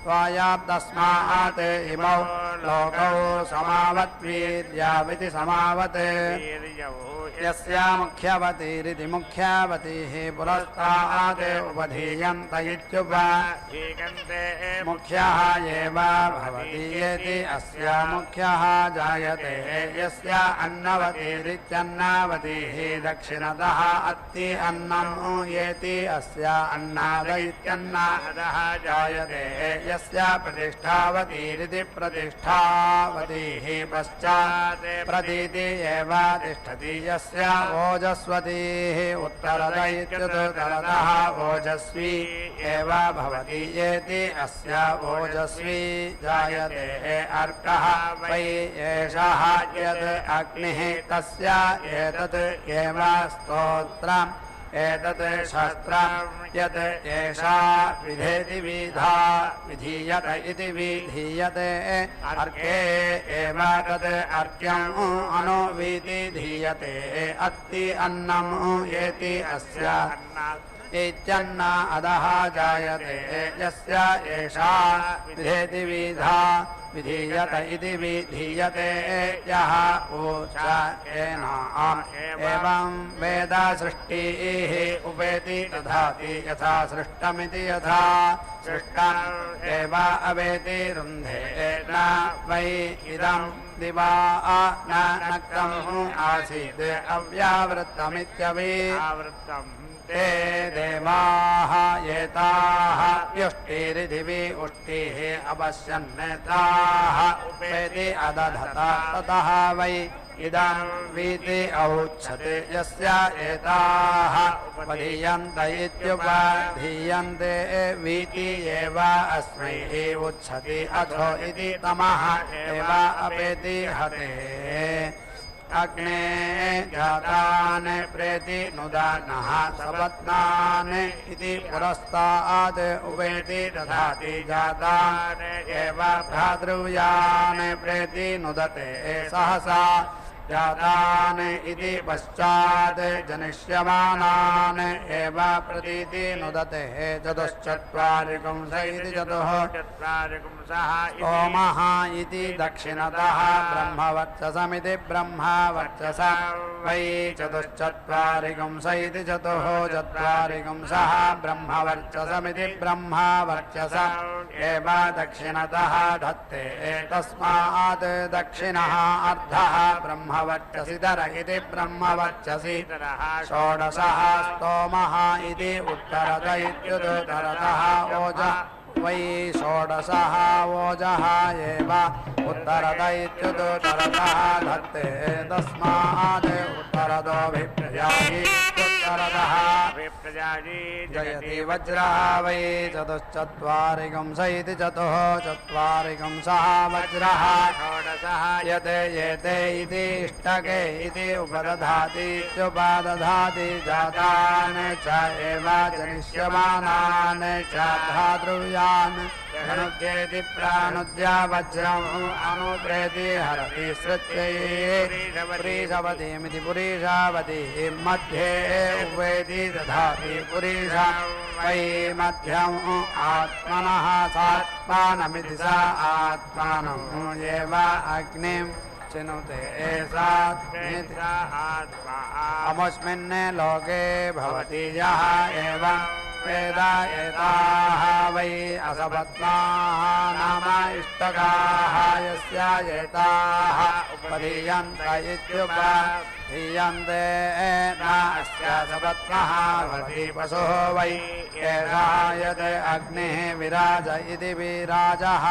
त्वायाप्तस्मात् इमौ लोकौ समावत्वीर्याविति समावत् यस्य मुख्यवतीरिति मुख्यवतीः पुरस्तात् उपधीयन्त इत्युपधीयन्ते मुख्यः एव भवति येति अस्य मुख्यः जायते यस्य अन्नवतीरित्यन्नावतीः दक्षिणतः अत्ति अन्नम् येति अस्य अन्नाद इत्यन्नादः जायते यस्य प्रतिष्ठावतीरिति प्रतिष्ठावतीः पश्चात् प्रतीति एव तिष्ठति यस्य ओजस्वतीः उत्तरत इत्युत्तरतः ओजस्वी एव भवति येति अस्य ओजस्वी जायते अर्कः वै एषः यद् अग्निः तस्य एतत् एव स्तोत्रम् एतत् शास्त्रम् यत् एषा विधेति विधा विधीयत इति विधीयते अर्के एव तत् अर्क्यम् अनुवीति धीयते अत्ति अन्नम् येति अस्य इत्यन्न अधः जायते यस्य एषा विधेति विधा विधीयत इति विधीयते यः ऊचेनाम् एवं वेद सृष्टिः उपेति दधाति यथा सृष्टमिति यथा सृष्टम् एव अवेति रुन्धे न वै इदं दिवा न नक्तम् आसीत् अव्यावृत्तमित्यवृत्तम् ते देवाः एताः व्युष्टिरिधिवि उष्टिः अपश्यन्नेताः उपेति अदधत ततः वै इदं वीति औच्छते यस्य एताः उपधीयन्त इत्युपधीयन्ते वीति एव अस्मै उच्छति अथो इति तमः एव अपेति हते अग्ने जातान् प्रेति नुदानः सपत्नान् इति पुरस्ताद् उपेति दधाति जातान् एव भ्रातृव्यान् प्रेति नुदते सहसा जातान् इति पश्चात् जनिष्यमानान् एव प्रतीति नुदते चतुश्चत्वारिकंस इति चतुः सोमः इति दक्षिणतः ब्रह्मवर्चसमिति ब्रह्मवर्चस वै चतुश्चत्वारिकंस इति चतुः चत्वारिकंसः ब्रह्मवर्चसमिति ब्रह्मवर्चस एव दक्षिणतः धत्ते तस्मात् दक्षिणः अर्धः ब्रह्मवर्चसिधर इति ब्रह्मवर्चसि षोडशः स्तोमः इति उत्तरत इत्युत्तरतः ओजः वै षोडशः ओजः एव उत्तरत इत्युत्तरतः धत्ते तस्मात् उत्तरतोऽभिप्रजायि इत्युत्तरतः जयति वज्रः वै चतुश्चत्वारिकंस इति चतुः चत्वारिकंसः वज्रः यते येते इति इष्टके इति उपदधाति इत्युपदधाति जातान् च एव जनिष्यमानान् च भ्रातृव्यान् अनुद्येति प्राणुद्या वज्रम् अनुप्रेति हरति श्रुत्यै पुरीशवतीमिति पुरीशावतीं मध्ये उपेति दधाति पुरीशा वै मध्यम् आत्मनः सात्मानमिति सा आत्मानम् एव अग्निं चिनुते अमुस्मिन् लोके भवति यः एवं वेद एताः वै असपत्नाः नाम इष्टकाः यस्य एताः उपधीयन्त इत्युपधीयन्ते न अस्य सपत्नः भवति पशुः वै एषा यद् अग्निः विराज इति विराजः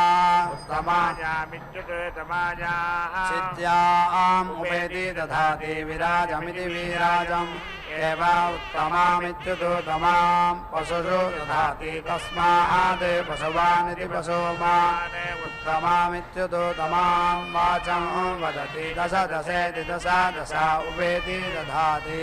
सिद्ध्याम् उपेति दधाति विराजमिति विराजम् एव उत्तमामित्युत्तमाम् पशुषु दधाति तस्मात् पशुवानिति पशुमान् उत्तमामित्युत्तमाम् वाचम् वदति दश दशेति दश दशा उपेति दधाति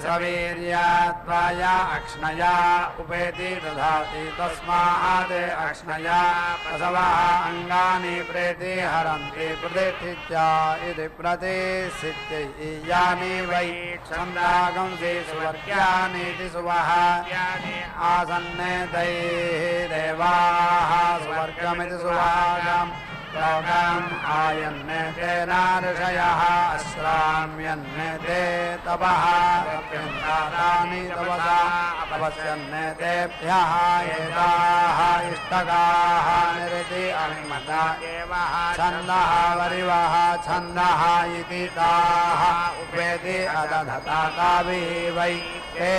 सवीर्यात्वाया अक्ष्णया उपेति दधाति तस्मात् अक्ष्णया पशवः अङ्गानि प्रेति हरन्ति प्रतिष्ठित्या इति प्रतिष्ठित्यै यानि वै छन्दागंसि सुवर्ग्यानीति सुवः आसन्ने दैः देवाः सुवर्गमिति सुवागम् लोकम् आयन्ने ते नार्षयः अश्राम्यन्ने ते तपः तप्यन्तानि तपसा तपस्यन्ने तेभ्यः एताः इष्टकाः निरति अभिमता छन्दः वरिवः छन्दः इति ताः उपेति अदधता ताभिः वै ते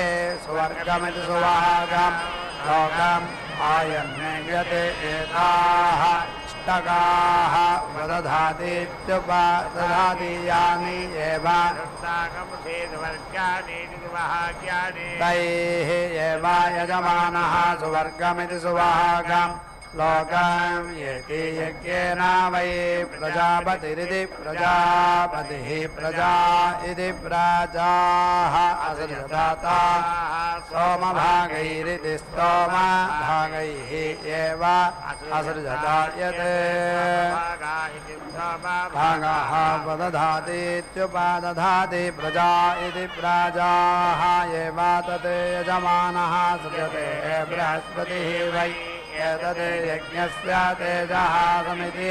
सुवर्गमिति सुवागम् लोकम् आयन्ने यते एताः इष्टकाः उपदधातीत्युपदधाति यानि एव तैः एव यजमानः सुवर्गमिति सुवागम् लोकम् येति यज्ञेन वै प्रजापतिरिति प्रजापतिः प्रजा इति प्रजाः असृजता सोमभागैरिति स्तोमभागैः एव असृजता यत् भागाः उपदधातीत्युपदधाति प्रजा इति प्रजाः एव तत् यजमानः सृजते बृहस्पतिः वै एतद् यज्ञस्य तेजः समिति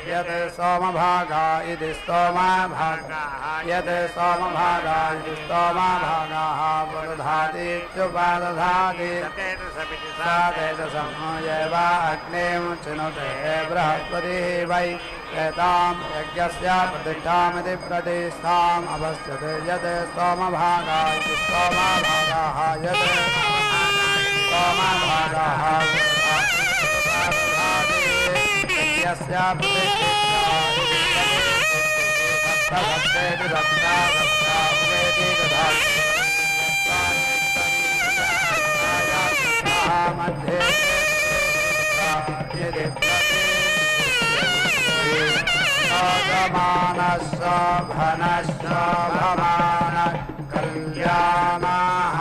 यत् सोमभागा इति स्तोमभागाः यत् सोमभागा इति स्तोमभागाः उपदधातीत्युपदधाति स तेजसम् एव अग्निं चिनुते बृहस्पतिः वै एतां यज्ञस्य प्रतिष्ठामिति प्रतिष्ठाम् अवस्यते यत् सोमभागा इति स्तोमभागाः यत् सोमभागाः यस्य प्रतिष्ठितेति दत्ता उपेति दधाति मध्ये यदि शोभमानः शोभनः शोभमानः कल्याणः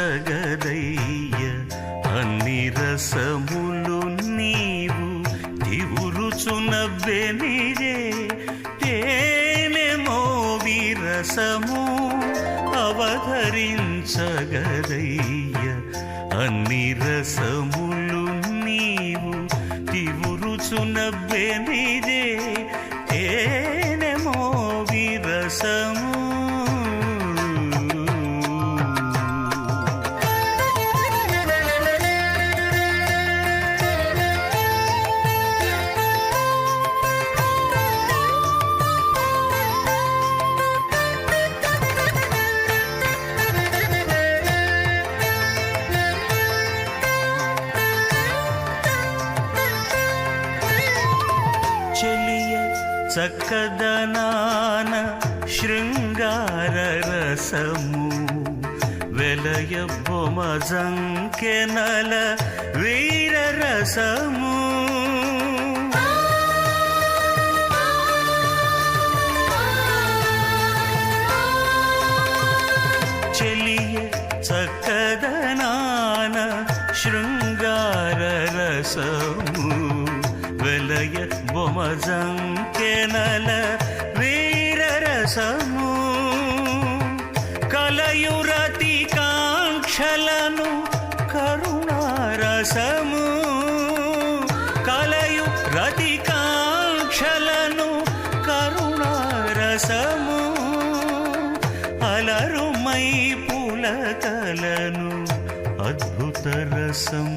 అవధరించగదయ్య అన్ని రసములు నీవు తివురుచునవ్వెనిరే తేనెమో విరసము అవధరించగదయ్య అన్ని రసములు నీవు తివురుచునవ్వెనిరే తేనెమో విరసము చక్కదనాన శృంగార రసము వెలయ బొమజంకెనల వీర రసము చెలియ చక్కదనాన శృంగార రసము వెలయ బొమజంకెనల వీర రసము కలయురతి కాంక్షలను కరుణారసము కలయు రతి కాంక్షలను కరుణారసము అలరుమై పులకలను అద్భుత రసం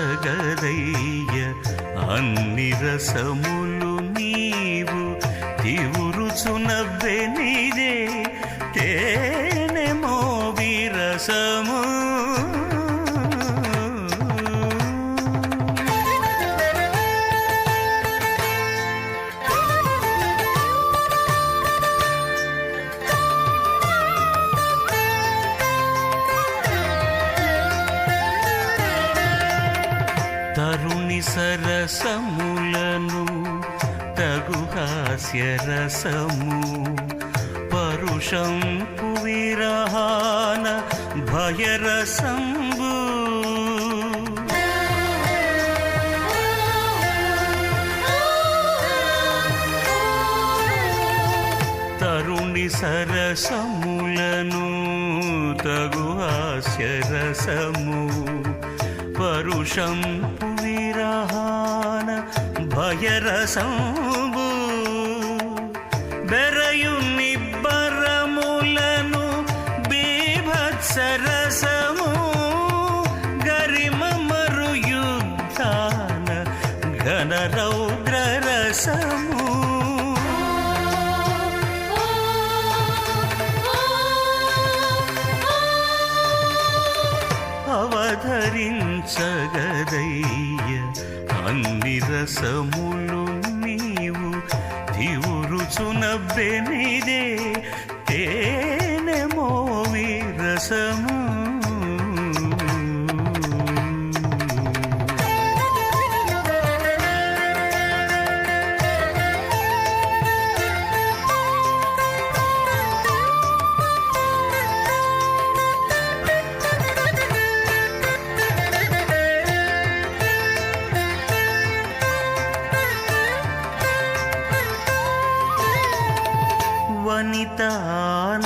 అవధరించగదయ్య అన్ని రసములు నీవు తివురుచునవ్వెనిరే తేనెమో విరసము తరుణి సరసములను తగు హాస్యరసము పరుషంపు విరహాన భయరసంబు తరుణి సరసములను తగు హాస్యరసము పరుషంపు విరహాన భయరసంబు బెరయు నిబ్బరములను బీభత్సరసము గరిమ మరు యుద్ధాన ఘన రౌద్ర రసము అవధరించగదయ్య అన్ని రసములు నీవు దివురుచునబ్బెనిదే తేనె మోవి రసము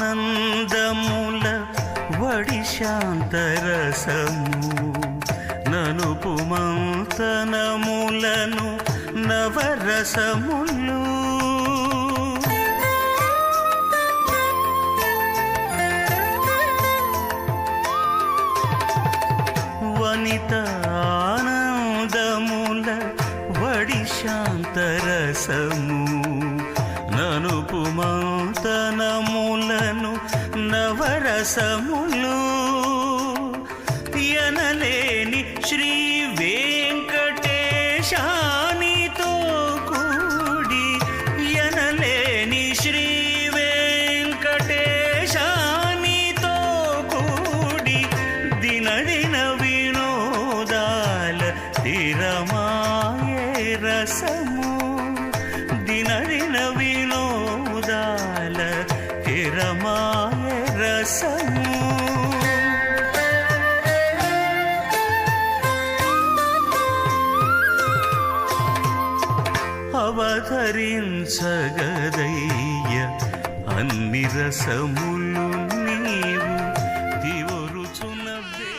వనితానందముల వడి శాంతరసము ననుపు మంతనములను నవరసములు వనితానందముల వడి శాంతరసము ననుపు మంతనములను నవరసములు ఎనలేని శ్రీ వెంకటేశానితో కూడి ఎనలేని శ్రీ వెంకటేశానితో కూడి దినదిన వినోదాల తిరమాయే రసము దినదిన వినోదాల తిరమాయ రసము అవధరించగదయ్య అన్ని రసములు నీవు దివరుచునవే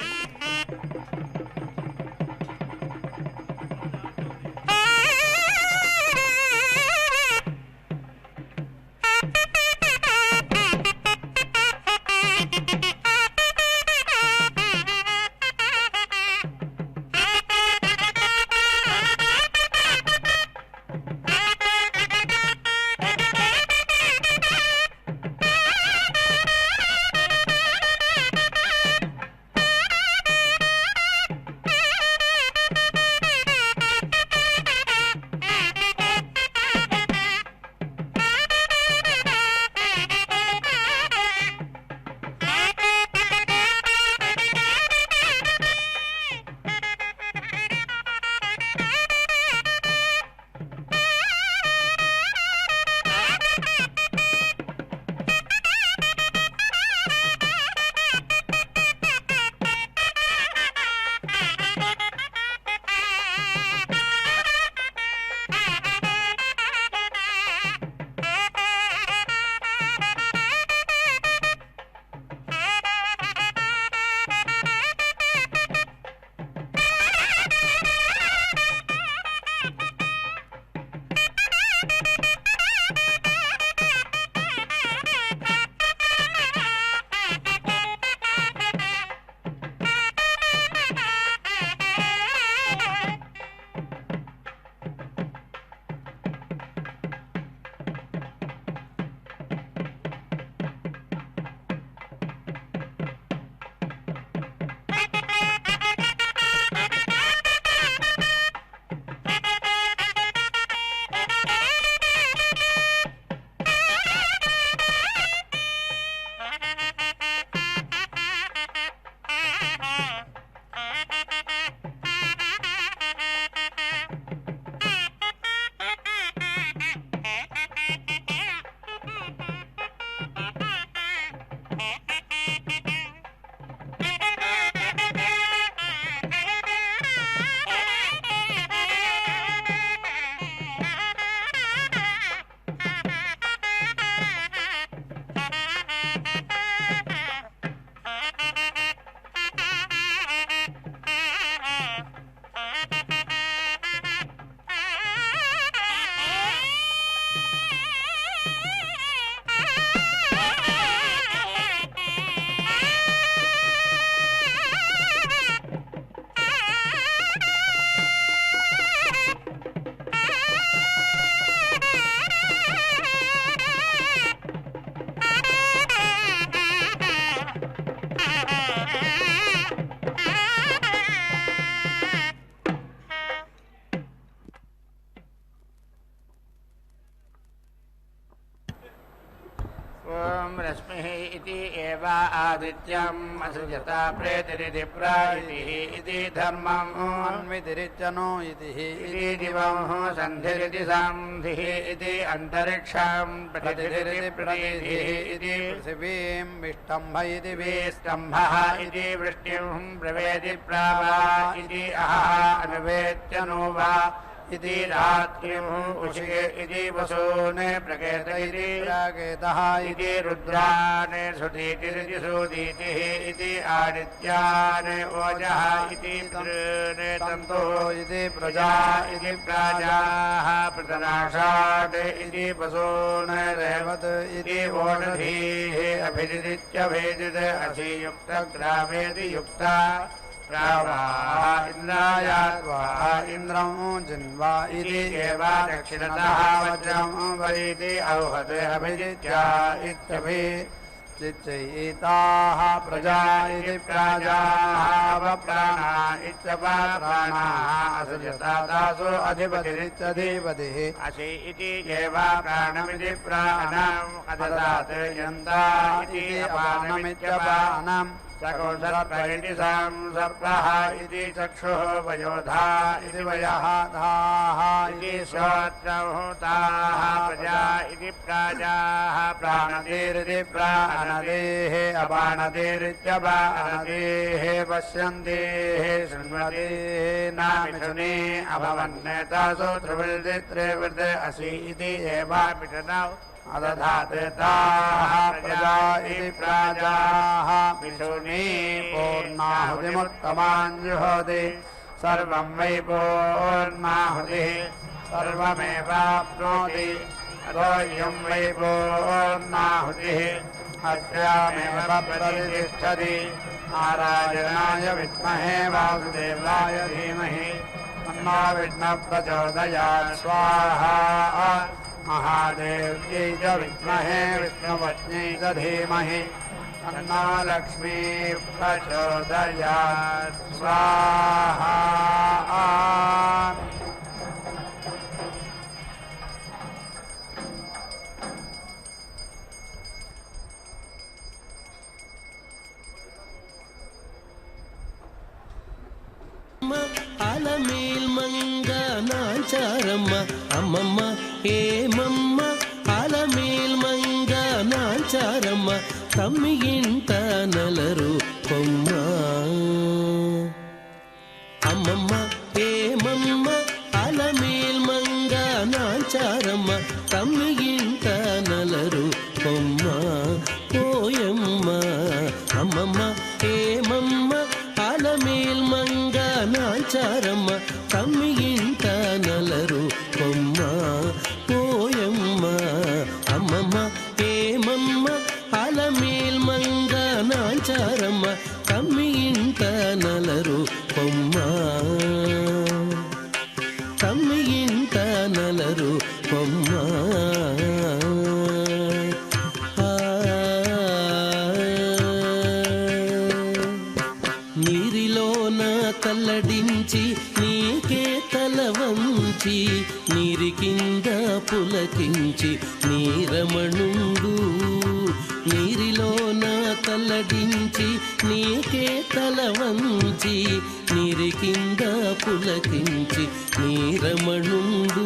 रश्मिः इति एव आदित्यम् असृजत प्रेतिरिति प्राइतिः इति धर्मम् अन्वितिरित्यनो इति दिवं सन्धिरिति सन्धिः इति अन्तरिक्षं प्रतिधिरिति प्रतिधिः इति पृथिवीं विष्टम्भ इति स्तम्भः इति वृष्टिं प्रवेदि प्रावा इति अहः अनुवेत्यनो वा इति रात्रिम् उषिके इति वसूने प्रकेत इति प्राकेतः इति रुद्राने सुदीतिरिति सुदीतिः इति आदित्याने ओजः इति तृणे तन्तुः इति प्रजा इति प्राजाः प्रतनाषाढ इति वसूने रेवत इति ओषधीः अभिदित्यभेदित असियुक्तग्रामेति युक्ता इंद्रायात्वा इन्द्रं जिन्वा इति एव दक्षिणतः वज्रं वैति औहते अभिजित्या इत्यभिजित्यैताः प्रजा इति प्राजाः वप्राणा इत्यपप्राणाः असृजता तासु अधिपतिरित्यधिपतिः असि इति एव प्राणमिति प्राणम् अददात् यन्ता इति अपानमित्यपानम् सकोसर्पैति संसर्पः इति चक्षुः वयोधा इति वयः धाः इति श्रोत्रहुताः प्रजा इति प्राजाः प्राणतिरिति प्राणदेः अपानतिरित्यपानदेः पश्यन्तेः शृण्वतेः नामिथुने अभवन्नेतासु त्रिवृत्तित्रिवृत् असि इति एवापिषदौ अदधात् ताः प्रजा इति प्राजाः मिथुने पूर्णाहुतिमुत्तमाञ्जुहोति सर्वं वै पूर्णाहुतिः सर्वमेवाप्नोति अतोऽयं वै पूर्णाहुतिः अस्यामेव प्रतिष्ठति नारायणाय विद्महे वासुदेवाय धीमहि तन्नो विष्णुः प्रचोदयात् स्वाहा महादेव्यै च विद्महे विष्णुपत्न्यै च धीमहि तन्नो लक्ष्मीः प्रचोदयात् स्वाहा అలమేల్ మంగ నాచారమ్మ అమ్మమ్మ ఏమమ్మ అలమేల్ మంగ నాచారమ్మ తమ్మి ఇంట నలరు కొమ్మ అమ్మమ్మ ఏమమ్మ అలమేల్ మంగ నాచారమ్మ తమ్మి ఇంట నలరు కొమ్మ పోయమ్మ అమ్మమ్మ ఏమమ్మ అలమేల్ మంగ నాచారమ్మ తమ్మి ఇంట నలరు కొమ్మ పోయమ్మ అమ్మమ్మ ఏమమ్మ అలమేల్ మంగ నాచారమ్మ తమ్మి ఇంట నలరు కొమ్మ తమ్మి ఇంట నలరు కొమ్మ నీరిలోన తల్లడించి నీకే తల వంచి నీరి కింద పులకించి నీరమణుండు నీరిలోన తల్లడించి నీకే తల వంచి నీరి కింద పులకించి నీరమణుండు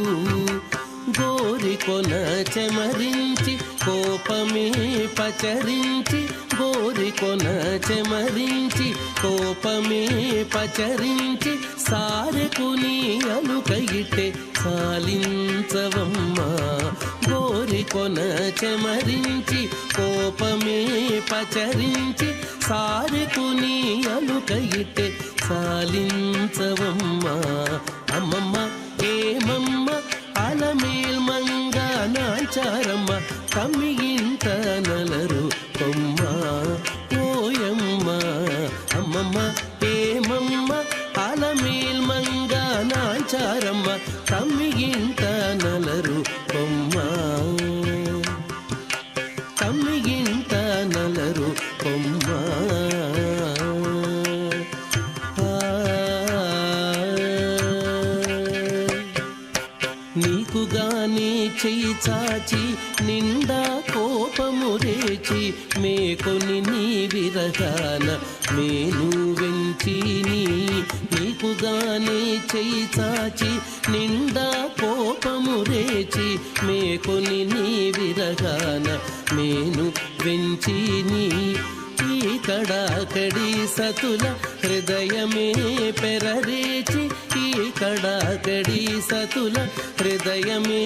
గోరికొన చెమరించి కోపమే పచరించి గోరికొన చెమరించి కోపమే పచరించి సారెకు నీ అలుకయిటే సాలించవమ్మ గోరికొన చెమరించి కోపమే పచరించి సారెకు నీ అలుకయిటే సాలించవమ్మ అమ్మమ్మ ఏమమ్మ అలమేల్ మంగ నాచారమ్మ తమ్మి ఇంట నలరు కొమ్మ ఓయమ్మ అమ్మమ్మ ఏమమ్మ అలమేల్ మంగ నాచారమ్మ తమ్మి ఇంట నలరు కొమ్మ తమ్మి ఇంట నలరు కొమ్మ నీ నీకుగాని చెయ్యి చాచి నిండా కోపము రేచి మేకొని నీ విరగాన మేను వెంచిని నీకుగాని చెయ్యి చాచి నిండా కోపము రేచి మేకొని నీ విరగాన మేను వెంచిని ఈ కడాకడి సతుల హృదయమే పెరరేచి ఈ కడాకడి సతుల హృదయమే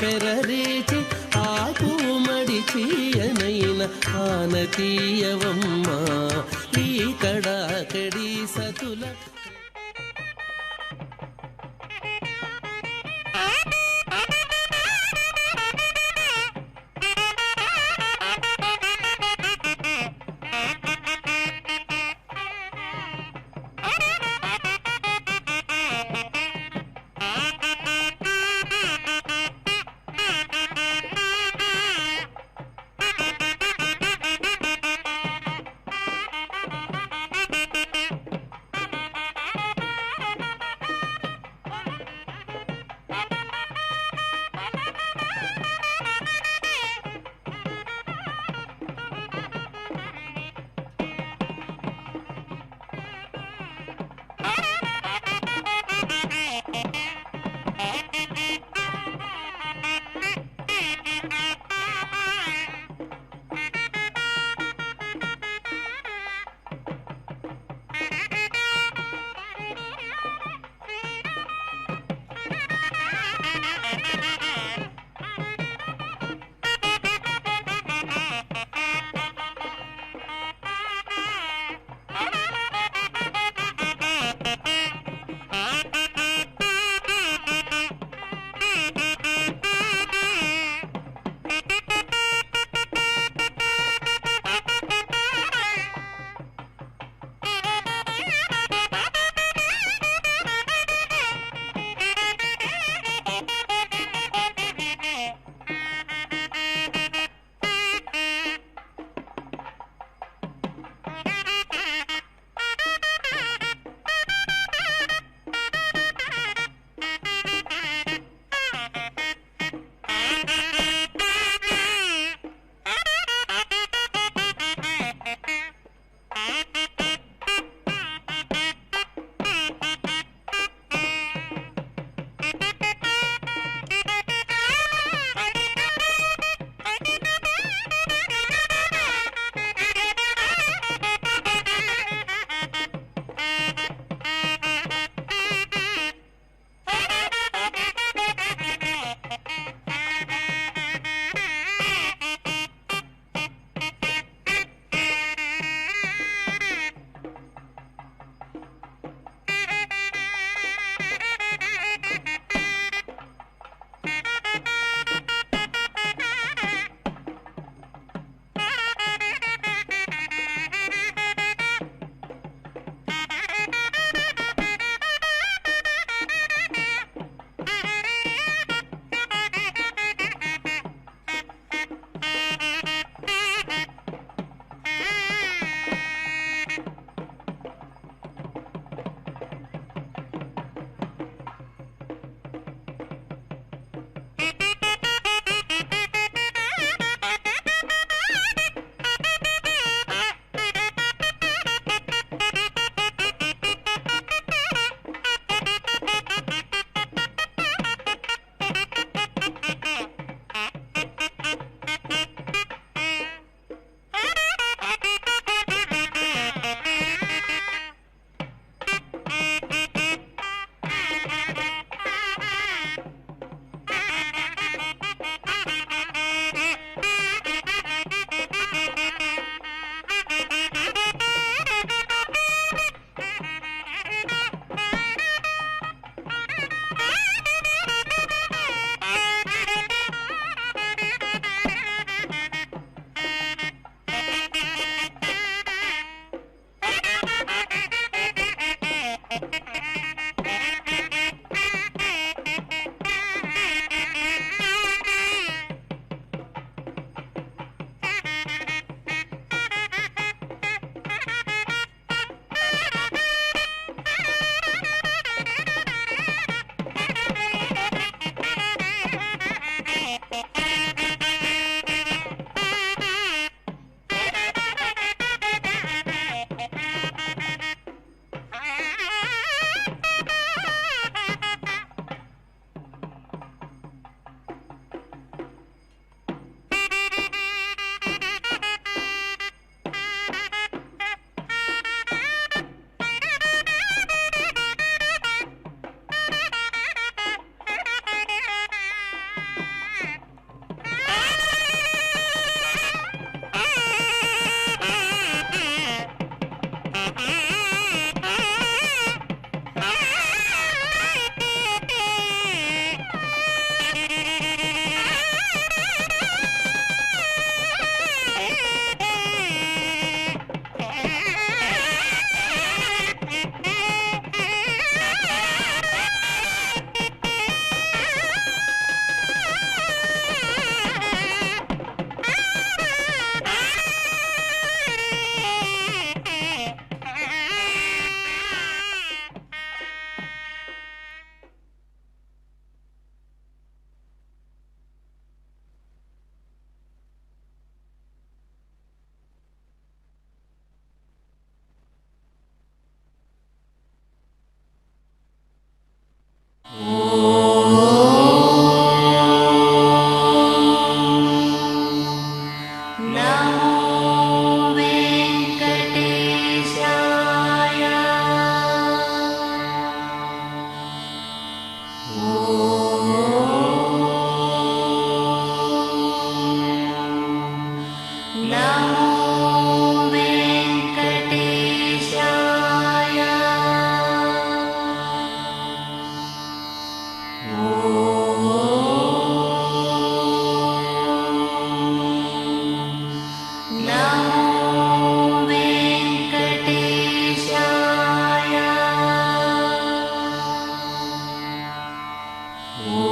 పెరరేచి ఆకు మడిచియనైన ఆనతీయవమ్మ ఈ కడాకడి సతుల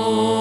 ఓం